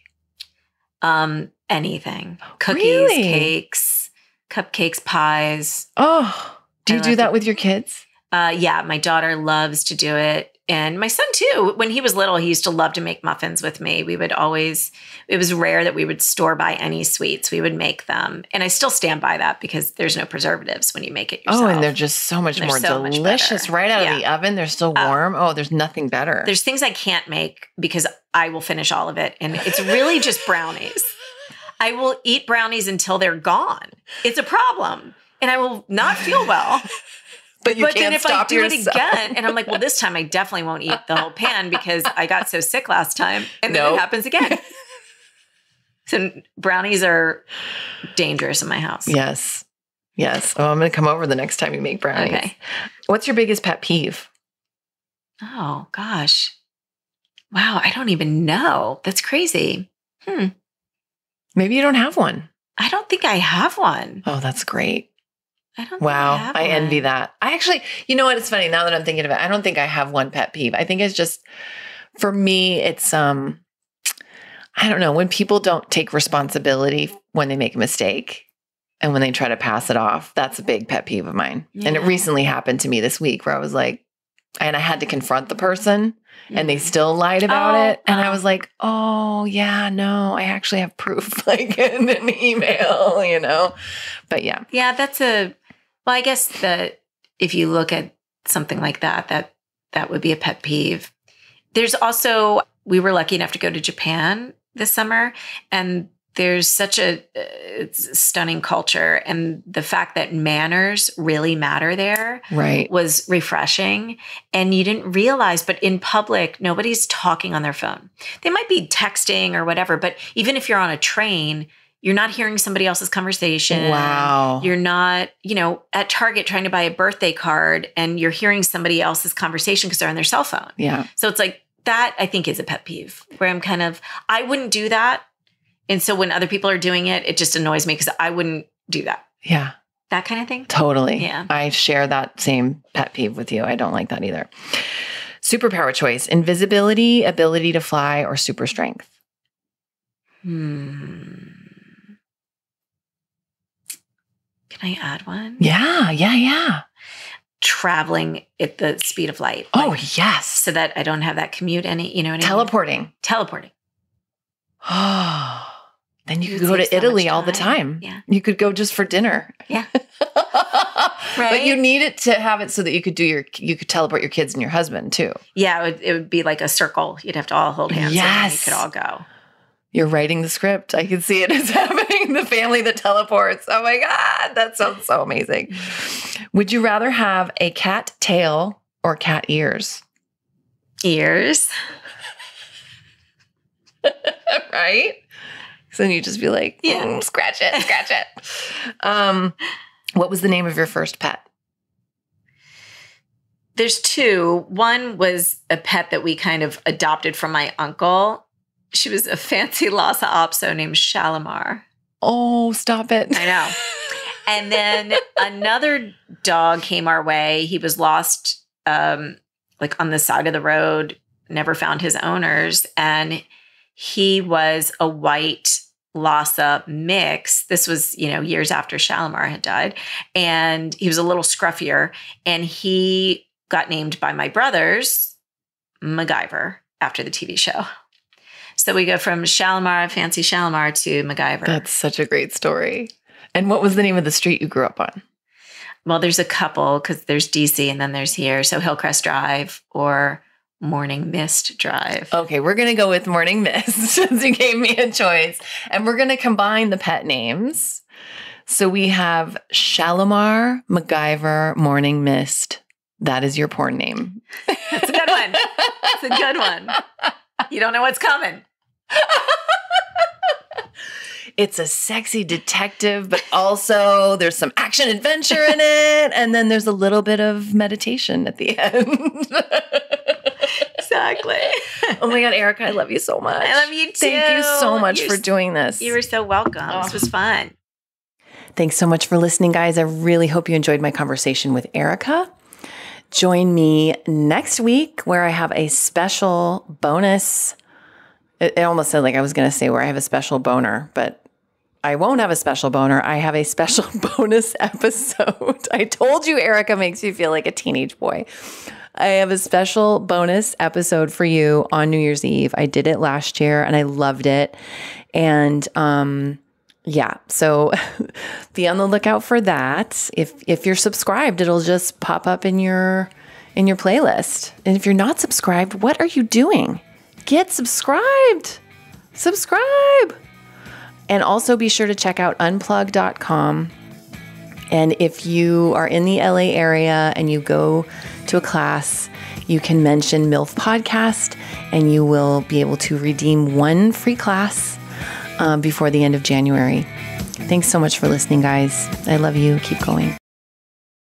Anything. Cookies, Really? Cakes, cupcakes, pies. Oh, do you do that with your kids? Yeah, my daughter loves to do it. And my son too. When he was little, he used to love to make muffins with me. We would always, it was rare that we would store buy any sweets. We would make them. And I still stand by that because there's no preservatives when you make it yourself. Oh, and they're just so much more delicious right out of the oven. They're still warm. There's nothing better. There's things I can't make because I will finish all of it. And it's really just brownies. I will eat brownies until they're gone. It's a problem. And I will not feel well. But then if I do it again, and I'm like, well, this time I definitely won't eat the whole pan because I got so sick last time. And then it happens again. So brownies are dangerous in my house. Yes. Yes. Oh, I'm going to come over the next time you make brownies. Okay. What's your biggest pet peeve? Oh, gosh. Wow. I don't even know. That's crazy. Maybe you don't have one. I don't think I have one. Oh, that's great. I don't Wow. think I envy that. I actually, you know what? It's funny now that I'm thinking of it. I don't think I have one pet peeve. I think it's just, for me, it's, I don't know, when people don't take responsibility when they make a mistake and when they try to pass it off, that's a big pet peeve of mine. Yeah. And it recently happened to me this week where I was like, and I had to confront the person and they still lied about it. And I was like, oh yeah, no, I actually have proof, like in an email, you know? But yeah. Yeah, well, I guess that if you look at something like that, that would be a pet peeve. There's also, we were lucky enough to go to Japan this summer, and there's such a stunning culture. And the fact that manners really matter there was refreshing. And you didn't realize, but in public, nobody's talking on their phone. They might be texting or whatever, but even if you're on a train, you're not hearing somebody else's conversation. Wow. You're not, at Target trying to buy a birthday card and you're hearing somebody else's conversation because they're on their cell phone. Yeah. So it's like, that I think is a pet peeve where I'm I wouldn't do that. And so when other people are doing it, it just annoys me because I wouldn't do that. Yeah. That kind of thing. Totally. Yeah. I share that same pet peeve with you. I don't like that either. Superpower choice: invisibility, ability to fly, or super strength. Can I add one? Yeah. Traveling at the speed of light. Oh, yes. So that I don't have that commute Teleporting. Oh, then you could go to Italy all the time. Yeah. You could go just for dinner. Yeah. Right. But you need it to have it so that you could teleport your kids and your husband too. Yeah. It would be like a circle. You'd have to all hold hands. Yes. And you could all go. You're writing the script. I can see it as happening. The family that teleports. Oh my God. That sounds so amazing. Would you rather have a cat tail or cat ears? Ears. Right? So then you just be like, scratch it. What was the name of your first pet? There's two. One was a pet that we kind of adopted from my uncle. She was a fancy Lhasa Apso named Shalimar. Oh, stop it. I know. And then another dog came our way. He was lost like on the side of the road, never found his owners. And he was a white Lhasa mix. This was, years after Shalimar had died. And he was a little scruffier. And he got named by my brothers MacGyver after the TV show. So we go from Shalimar, fancy Shalimar, to MacGyver. That's such a great story. And what was the name of the street you grew up on? Well, there's a couple because there's DC and then there's here. So Hillcrest Drive or Morning Mist Drive. Okay, we're going to go with Morning Mist since you gave me a choice. And we're going to combine the pet names. So we have Shalimar, MacGyver, Morning Mist. That is your porn name. That's a good one. That's a good one. You don't know what's coming. It's a sexy detective, but also there's some action adventure in it. And then there's a little bit of meditation at the end. Exactly. Oh my God, Erica, I love you so much. I love you too. Thank you so much for doing this. You were so welcome. Oh. This was fun. Thanks so much for listening, guys. I really hope you enjoyed my conversation with Erica. Join me next week where I have a special bonus. It almost sounded like I was going to say where I have a special boner, but I won't have a special boner. I have a special bonus episode. I told you Erica makes you feel like a teenage boy. I have a special bonus episode for you on New Year's Eve. I did it last year and I loved it. And so be on the lookout for that. If you're subscribed, it'll just pop up in your playlist. And if you're not subscribed, what are you doing? Get subscribed. Subscribe. And also be sure to check out unplug.com. And if you are in the LA area and you go to a class, you can mention MILF Podcast and you will be able to redeem one free class before the end of January. Thanks so much for listening, guys. I love you. Keep going.